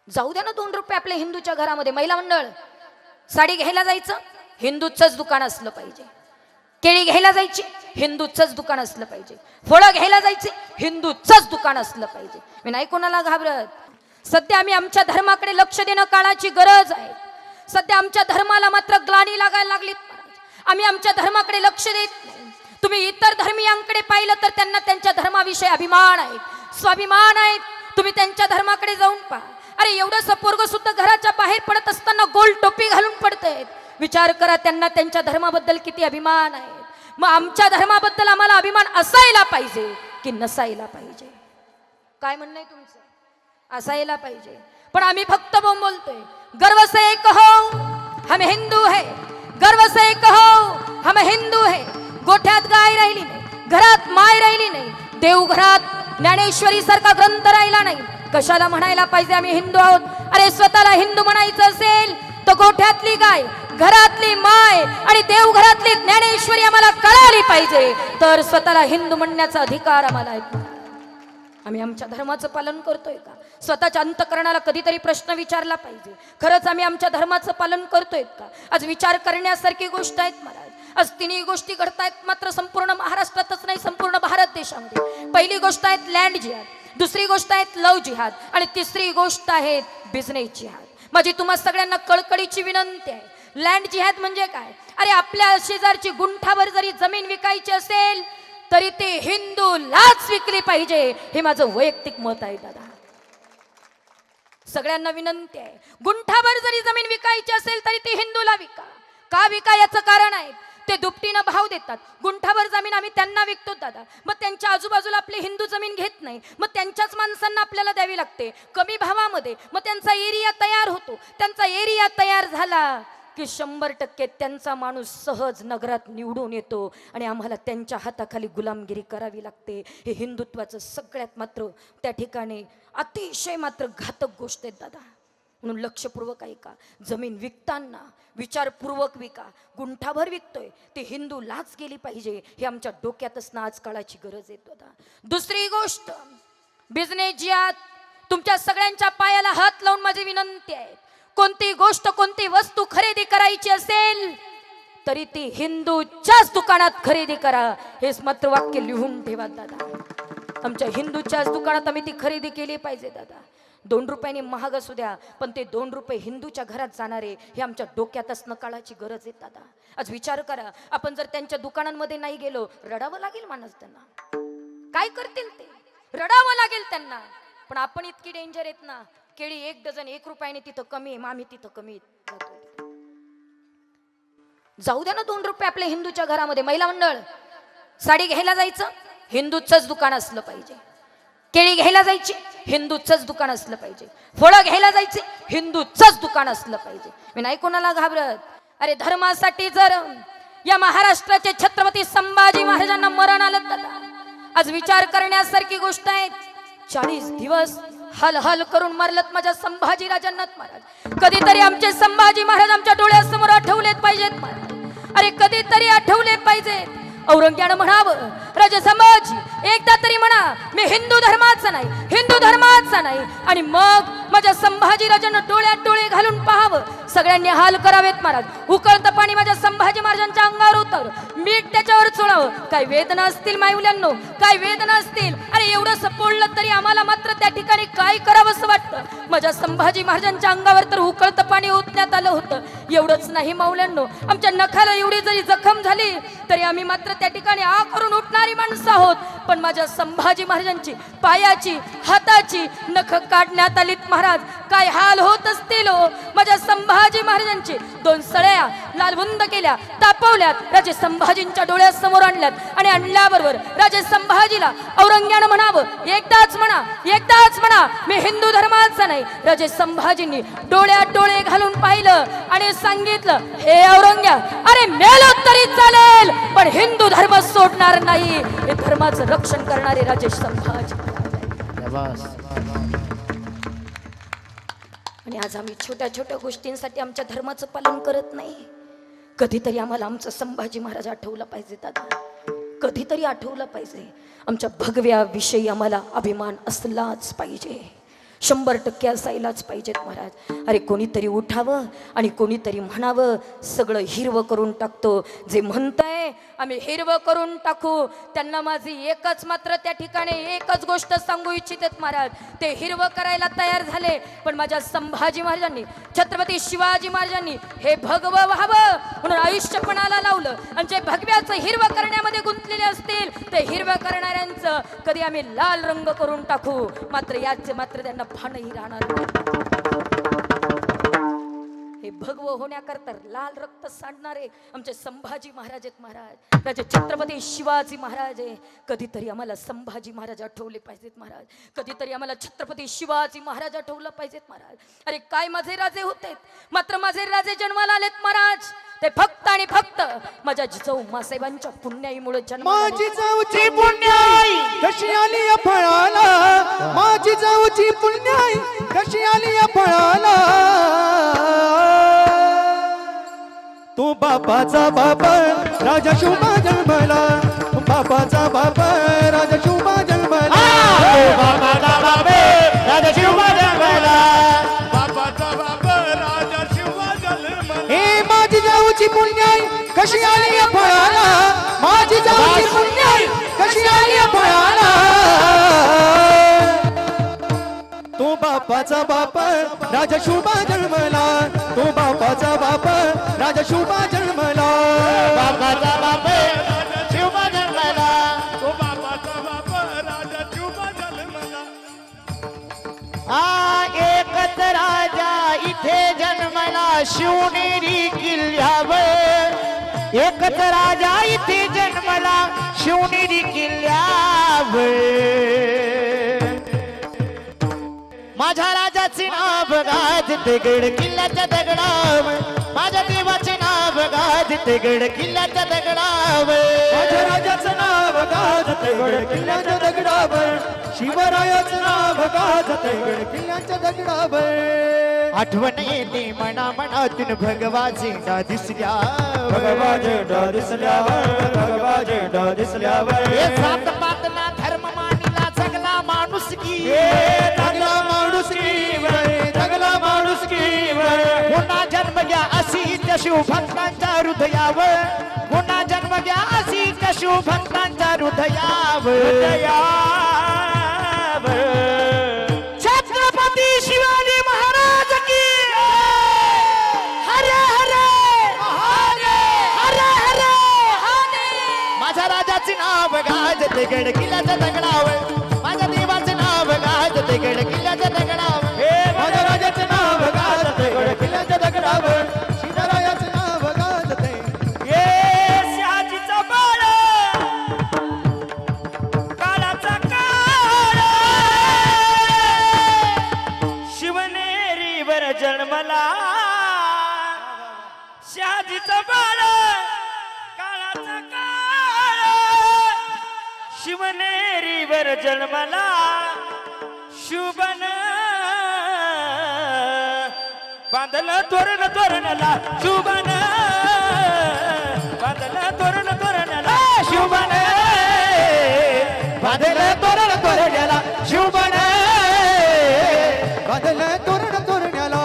जाऊ द्या ना 2 रुपये आपल्या हिंदूच्या घरामध्ये. महिला मंडळ साडी घ्यायला जायचं, हिंदूचंच दुकान असलं पाहिजे. केळी घ्यायला जायची, हिंदूचंच दुकान असलं पाहिजे. फळं घ्यायला जायचे, हिंदूचंच दुकान असलं पाहिजे. मी नाही कोणाला घाबरत. सध्या आम्ही आमच्या धर्माकडे लक्ष देणं काळाची गरज आहे. सध्या आमच्या धर्माला मात्र ग्लानी लागायला लागली. आम्ही आमच्या धर्माकडे लक्ष देत नाही. तुम्ही इतर धर्मीयांकडे पाहिलं तर त्यांना त्यांच्या धर्माविषयी अभिमान आहे, स्वाभिमान आहे. तुम्ही त्यांच्या धर्माकडे जाऊन पहा. अरे एवढं पोरगं सुद्धा घराच्या बाहेर पडत असताना गोल टोपी घालून पडतायत. विचार करा त्यांना त्यांच्या धर्माबद्दल किती अभिमान आहे. मग आमच्या धर्माबद्दल आम्हाला अभिमान असायला पाहिजे की नसायला पाहिजे? काय म्हणणं आहे तुमचं? असायला पाहिजे. पण आम्ही फक्त बोलतोय गर्व से कहो हम हिंदू है, गर्व से कहो हम हिंदू है. गोठ्यात गाय राहिली नाही, घरात माय राहिली नाही, देवघरात ज्ञानेश्वरी सारखा ग्रंथ राहिला नाही. कशाला म्हणायला पाहिजे आम्ही हिंदू आहोत? अरे स्वतःला हिंदू म्हणायचं असेल तर गोठ्यातली गाय, घरातली माय आणि देवघरातली ज्ञानेश्वरी आम्हाला कळाली पाहिजे, तर स्वतःला हिंदू म्हणण्याचा अधिकार आम्हाला आहे. आम्ही आमच्या धर्माचं पालन करतोय का? स्वतःच्या अंतःकरणाला कधीतरी प्रश्न विचारला पाहिजे. खरंच आम्ही आमच्या धर्माचं पालन करतोय का? आज विचार करण्यासारखी गोष्ट आहेत महाराज. आज तिन्ही गोष्टी घडतायत मात्र संपूर्ण महाराष्ट्रातच नाही, संपूर्ण भारत देशामध्ये. पहिली गोष्ट आहे लँड जिहाद, दुसरी गोष्ट आहे लव जिहाद आणि तिसरी गोष्ट आहे बिझनेस जिहाद. माझी तुम्हा सगळ्यांना कळकळीची विनंती आहे. लँड जिहाद म्हणजे काय? अरे आपल्या शेजारची गुंठावर जरी जमीन विकायची असेल तरी ते हिंदूलाच विकली पाहिजे, हे माझं वैयक्तिक मत आहे दादा. सगळ्यांना विनंती आहे, गुंठाभर जरी जमीन विकायची असेल तरी ती हिंदूला विका. का विका याचं कारण आहे, ते दुपटीनं भाव देतात. गुंठाभर जमीन आम्ही त्यांना विकतो दादा, मग त्यांच्या आजूबाजूला आपली हिंदू जमीन घेत नाही, मग त्यांच्याच माणसांना आपल्याला द्यावी लागते कमी भावामध्ये. मग त्यांचा एरिया तयार होतो. त्यांचा एरिया तयार झाला की 100% त्यांचा माणूस सहज नगरात निवडून येतो आणि आम्हाला त्यांच्या हाताखाली गुलामगिरी करावी लागते. हे हिंदुत्वाचं सगळ्यात मात्र त्या ठिकाणी अतिशय मात्र घातक गोष्ट आहे दादा. म्हणून लक्षपूर्वक ऐका. जमीन विकताना विचारपूर्वक विका. गुंठाभर विकतोय ते हिंदूलाच गेली पाहिजे, हे आमच्या डोक्यात असणं आज काळाची गरज आहे दादा. दुसरी गोष्ट बिझनेस जिहाद. तुमच्या सगळ्यांच्या पायाला हात लावून माझी विनंती आहे, कोणती गोष्ट कोणती वस्तू खरेदी करायची असेल तरी ती हिंदूच्याच दुकानात खरेदी करा, हेच मात्र वाक्य लिहून ठेवा दादा. आमच्या हिंदूच्याच दुकानात आम्ही ती खरेदी केली पाहिजे दादा. 2 रुपयांनी महाग असू द्या, पण ते 2 रुपये हिंदूच्या घरात जाणारे हे आमच्या डोक्यात असणं काळाची गरज आहे दादा. आज विचार करा, आपण जर त्यांच्या दुकानांमध्ये नाही गेलो, रडावं लागेल माणूस. त्यांना काय करतील ते? रडावं लागेल त्यांना. पण आपण इतकी डेंजर आहेत ना, केळी 1 डझन 1 रुपयाने तिथं कमी आहे, आम्ही तिथं कमी जातो. जाऊ द्या ना 2 रुपये आपल्या हिंदूच्या घरामध्ये. महिला मंडळ साडी घ्यायला जायचं, हिंदूचंच दुकान असलं पाहिजे. केळी घ्यायला जायची, हिंदूचंच दुकान असलं पाहिजे. फळं घ्यायला जायचे, हिंदूचंच दुकान असलं पाहिजे. मी नाही कोणाला घाबरत. अरे धर्मासाठी जर या महाराष्ट्राचे छत्रपती संभाजी महाराजांना मरण आलं तर आज विचार करण्यासारखी गोष्ट आहे. 40 दिवस हल हल करून मारलत माझ्या संभाजी राजांना महाराज. कधीतरी आमचे संभाजी महाराज आमच्या डोळ्यासमोर आठवलेच पाहिजेत महाराज. अरे कधीतरी आठवले पाहिजेत. औरंग्यानं म्हणावं, राजा संभाजी एकदा तरी म्हणा मी हिंदू धर्माचा नाही, हिंदू धर्माचा नाही. आणि मग माझ्या संभाजी राजांना डोळ्यात डोळे घालून पाहावं. सगळ्यांनी हाल करावेत महाराज. उकळतं पाणी माझ्या संभाजी महाराजांच्या अंगावर उतर, मीठ त्याच्यावर चोळावं. काय वेदना असतील मायमुलांनो, काय वेदना असतील. अरे एवढं सपोळलं तरी आम्हाला मात्र त्या ठिकाणी काय करावं असं वाटतं. माझ्या संभाजी महाराजांच्या अंगावर तर उकळतं पाणी ओतण्यात आलं होतं. एवढंच नाही माऊल्यांनो, आमच्या नखाला एवढी जरी जखम झाली तरी आम्ही मात्र त्या ठिकाणी आ करून उठणारी माणसं आहोत. पण माझ्या संभाजी महाराजांची पायाची हाताची नख काढण्यात आलीत महाराज. काय हाल होत असतील हो. माझ्या संभाजी महाराजांची 2 सळ्या लालबुंद केल्या, तापवल्यात, राजे संभाजींच्या डोळ्यासमोर आणल्यात. आणि आणल्याबरोबर राजे संभाजीला औरंग्यानं म्हणावं, एकदाच म्हणा, एकदाच म्हणा मी हिंदू धर्माचा नाही. राजे संभाजींनी डोळ्यात डोळे घालून पाहिलं आणि सांगितलं, हे औरंग्या, अरे मेलो तरी चालेल पण हिंदू धर्म सोडणार नाही. हे धर्माचं रक्षण करणारे राजे संभाजी. आणि आज आम्ही छोट्या छोट्या गोष्टींसाठी आमच्या धर्माचं पालन करत नाही. कधीतरी आम्हाला आमचं संभाजी महाराज आठवलं पाहिजे दादा. कधीतरी आठवलं पाहिजे. आमच्या भगव्या विषयी आम्हाला अभिमान असलाच पाहिजे. 100% असायलाच पाहिजेत महाराज. अरे कोणीतरी उठावं आणि कोणीतरी म्हणावं सगळं हिरवं करून टाकतो. जे म्हणताय आम्ही हिरवं करून टाकू त्यांना माझी एकच मात्र त्या ठिकाणी एकच गोष्ट सांगू इच्छितेत महाराज. ते हिरवं करायला तयार झाले पण माझ्या संभाजी महाराजांनी छत्रपती शिवाजी महाराजांनी हे भगवं व्हावं म्हणून आयुष्यपणाला लावलं. आणि जे भगव्याचं हिरवं करण्यामध्ये गुंतलेले असतील ते हिरवं करणाऱ्यांचं कधी आम्ही लाल रंग करून टाकू मात्र याचे मात्र त्यांना भानही राहणार नाही. हे भगवं होण्याकरता लाल रक्त सांडणारे आमचे संभाजी महाराज आहेत महाराज. राजे छत्रपती शिवाजी महाराज आहे. कधीतरी आम्हाला संभाजी महाराज आठवले पाहिजेत महाराज. कधीतरी आम्हाला छत्रपती शिवाजी महाराज आठवलं पाहिजेत महाराज. अरे काय माझे राजे होते मात्र माझे राजे जन्माला आलेत महाराज. ते फक्त आणि फक्त माझ्या जिजाऊ मासाहेबांच्या पुण्याईमुळे जन्माला. माझी जाऊची पुण्याई कशी आली या फळाला. माझी जाऊची पुण्याई कशी आली या फळाला. तो बापाचा बापा राजा शिवबा जन्मला. बापाचा बापा राजा शिवबा जन्मला. बापाचा बापे राजा शिवबा जन्मला. बापाचा बाप राजा शिवबा जन्मला. हे माझी जाऊची पुण्याई कशी आली या फळाला. माझी जाऊची पुण्याई कशी आली या फळाला. तो बापाचा बाप राजा शिवबा जन्मला. तो बापाचा बाप राजा शिवबा जन्मला. बापाचा बाप राजा शिवबा जन्मला. तो बापाचा बाप राजा शिवबा जन्मला. एकच राजा इथे जन्मला शिवनेरी किल्ल्यावर. एकच राजा इथे जन्मला शिवनेरी किल्ल्यावर. माझ्या राजाचे नाव गाजते गड किल्ल्याच्या दगडावर. माझ्या देवाचे नाव गाजते गड किल्ल्याच्या दगडावर. माझ्या राजाचं नाव गाजते गड किल्ल्याच्या दगडावर. शिवरायाचं नाव गाजते गड किल्ल्याच्या दगडावर. आठवण येते मना मनातून भगवा झेंडा दिसल्यावर. भगवा झेंडा दिसल्यावर. भगवा झेंडा दिसल्यावर. हे जात पातना धर्म मानिला जगला माणूस की. जगला माणूस की वय. जगला माणूस की वय. पुन्हा जन्म घ्या अशी त्या शिवभक्तांच्या हृदयावर. पुन्हा जन्म घ्या अशी त्या शिवभक्तांच्या हृदयावर. छत्रपती शिवाजी महाराज की. हरे हरे हरे हरे. माझ्या राजाचे नाव गाजते गड किल्ल्याच्या दगडावर. माझ्या देवाचे नाव गाजते गड किल्ल्याच्या दगडावर. माझ्या राजाचं नाव गाजते गड किल्ल्याच्या दगडावर. शिवरायाचं नाव गाजते. शहाजीचा बाळ काळाचा काळ शिवनेरीवर जन्मला. शहाजीचा बाळ काळाचा काळ शिवनेरीवर जन्मला. शुभन बांधलं तोरण तोरणला. शुभन बांधलं तोरण तोरणला. शुभन बांधलं तोरण तोरणला. शुभन बांधलं तोरण तोरण्याला.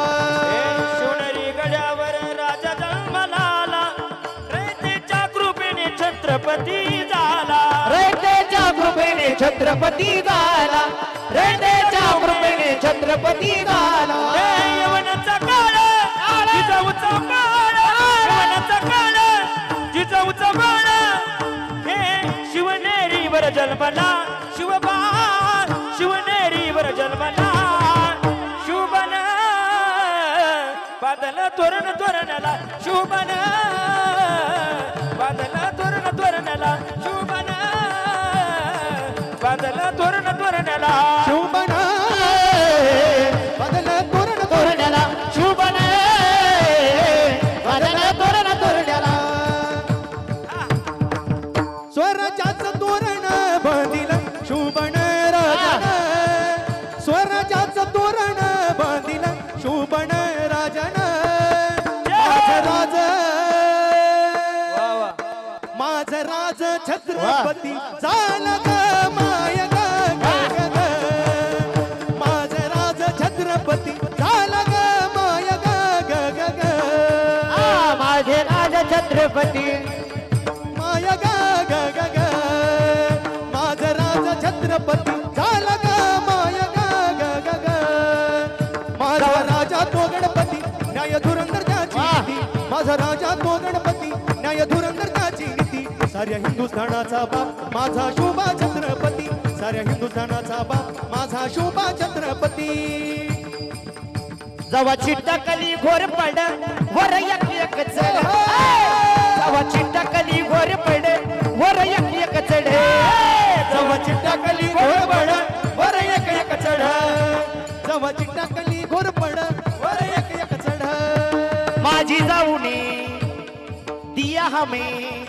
सोनेरी गड्यावर राजा जन्माला आला. रयतेच्या कृपेने छत्रपती झाला. रयतेच्या कृपेने छत्रपती झाला. रयतेच्या कृपेने छत्रपती झाला. यवनाचा काळ जिजाऊचा काळ. यवनाचा काळ जिजाऊचा बाळ. हे शिवनेरीवर जन्मला. शिवबा शिवनेरीवर जन्मला. शुभन बादल तोरण तोरणला. शुभन बादल तोरण तोरणला. शुभन बादल तोरण तोरणला. शुभन बांधलं तोरण तोरणला. शुभन बादल तोरण तोरणला. स्वराज्याचं तोरण बांधिलं शुभन राजानं. स्वराज्याचं तोरण बांधिलं शुभन राजानं. माझं राज माझं राज छत्रपती झालं ग माय ग गगन. माझं राज छत्रपती माया गा ग ग ग माझा राजा छत्रपती झाला गा माया गा ग ग ग माझा राजा तो गणपती न्याय धुरंधर त्याची नीती माझा राजा तो गणपती न्याय धुरंधर त्याची नीती साऱ्या हिंदुस्थानाचा बाप माझा शोभा छत्रपती साऱ्या हिंदुस्थानाचा बाप माझा शोभा छत्रपती जवा चिट्टा कली घोर पड वर एक चढ जवा चिट्टा कली घोर पड वर एक चढ जवा चिट्टा कली घोर पड वर एक चढ जवा चिट्टा कली घोर पड वर एक चढ माझी जाऊने दिया हमें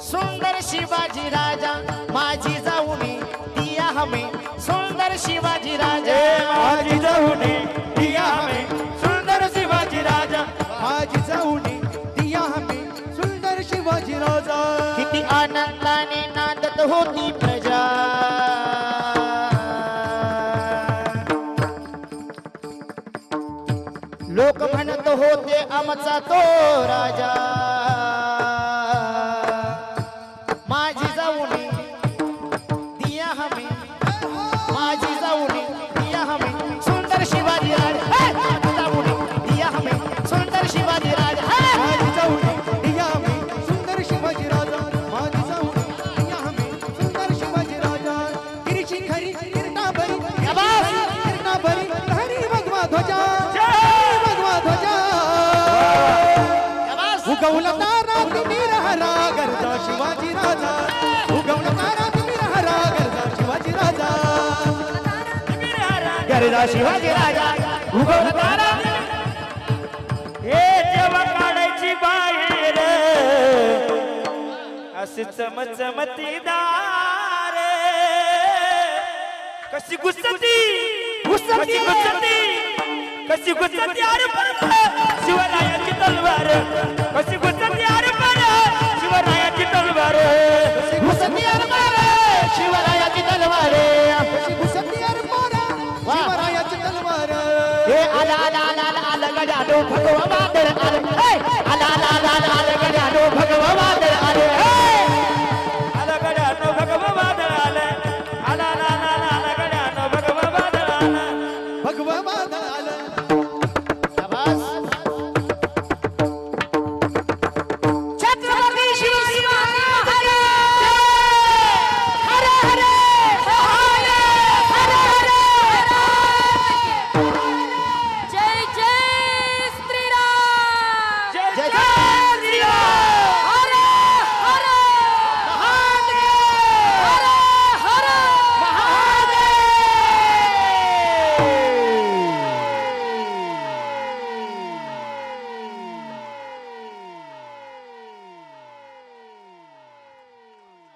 सुंदर शिवाजी राजा माझी जाऊने दिया हमें सुंदर शिवाजी राजा माझी जाऊने दिया हमें सुंदर शिवाजी राजा माझी जाऊने दिया हमें सुंदर शिवाजी राजा किती आनंदाने नांदत होती प्रजा लोक म्हणत होते आमचा तो राजा माझी जाऊने दिया हमें माझी जाऊने दिया हमें सुंदर शिवाजी राजा जाऊने दिया हमें सुंदर शिवाजी राजा माझी जाऊने दिया हमें सुंदर शिवाजी राजा माझी जाऊने दिया हमें सुंदर शिवाजी राजा गिरीची खरी कीर्ता भरी कीर्ता भरी हरी भगवा ध्वजा भगवा ध्वजा उगवला तारा तुम्ही हरा गरजा शिवाजी राजा उगवला तारा तुम्ही हरा गरजा शिवाजी राजा गरजा शिवाजी राजा उगवला तारा हे जेव्हा काढायची बाहेर अशी चमचमती दारे कशी गुस्सती कशी गुस्सती कशी गुस्सती अरे पण शिवरायाची तलवार कशी गुस्सती अरे पण शिवरायाची तलवार घुसती अरमार शिवरायाची तलवार कशी घुसती अरे मोरा शिवरायाची तलवार हे आला आला आला आला आला गड्यानो भगवा वादळ आलं आला आला आला आला आला गड्यानो भगवा वादळ आलं